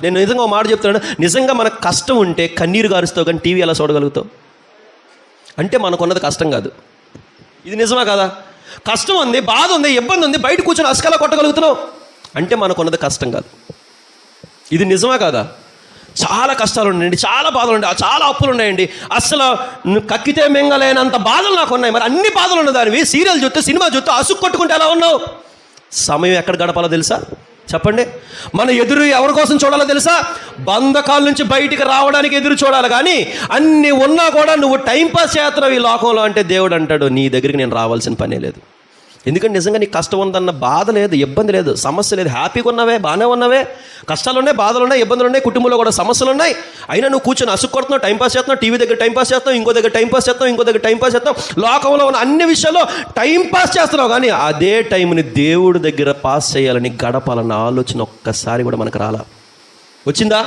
నేను నిజంగా ఒక మాట చెప్తున్నాను, నిజంగా మనకు కష్టం ఉంటే కన్నీరు గారుస్తావు, కానీ టీవీ ఎలా చూడగలుగుతావు? అంటే మనకున్నది కష్టం కాదు. ఇది నిజమా కదా? కష్టం ఉంది, బాధ ఉంది, ఇబ్బంది ఉంది, బయట కూర్చొని అసకలా కొట్టగలుగుతున్నావు అంటే మనకున్నది కష్టం కాదు. ఇది నిజమా కాదా? చాలా కష్టాలు ఉన్నాయండి, చాలా బాధలు ఉన్నాయి, చాలా అప్పులు ఉన్నాయండి, అసలు కక్కితే మింగలేనంత బాధలు నాకు ఉన్నాయి. మరి అన్ని బాధలు ఉన్న దానివి సీరియల్ చూస్తే, సినిమా చూస్తే అసుకు కొట్టుకుంటే ఎలా ఉన్నావు? సమయం ఎక్కడ గడపాలో తెలుసా? చెప్పండి. మన ఎదురు ఎవరి కోసం చూడాలో తెలుసా? బంధకాల నుంచి బయటికి రావడానికి ఎదురు చూడాలి. కానీ అన్నీ ఉన్నా కూడా నువ్వు టైంపాస్ చేస్తున్నావు ఈ లోకంలో అంటే దేవుడు అంటాడు, నీ దగ్గరికి నేను రావాల్సిన పనే లేదు. ఎందుకంటే నిజంగా నీకు కష్టం ఉందన్న బాధ లేదు, ఇబ్బంది లేదు, సమస్య లేదు, హ్యాపీగా ఉన్నవే, బాగానే ఉన్నవే. కష్టాలు ఉన్నాయి, బాధలు ఉన్నాయి, ఇబ్బందులు ఉన్నాయి, కుటుంబంలో కూడా సమస్యలు ఉన్నాయి. అయినా నువ్వు కూర్చొని అసుకు కొడుతున్నావు, టైంపాస్ చేస్తున్నావు, టీవీ దగ్గర టైంపాస్ చేస్తావు, ఇంకో దగ్గర టైంపాస్ చేస్తావు, ఇంకో దగ్గర టైంపాస్ చేస్తావు, లోకంలో ఉన్న అన్ని విషయాల్లో టైంపాస్ చేస్తున్నావు. కానీ అదే టైంని దేవుడి దగ్గర పాస్ చేయాలని, గడపాలన్న ఆలోచన ఒక్కసారి కూడా మనకు రాలా. వచ్చిందా?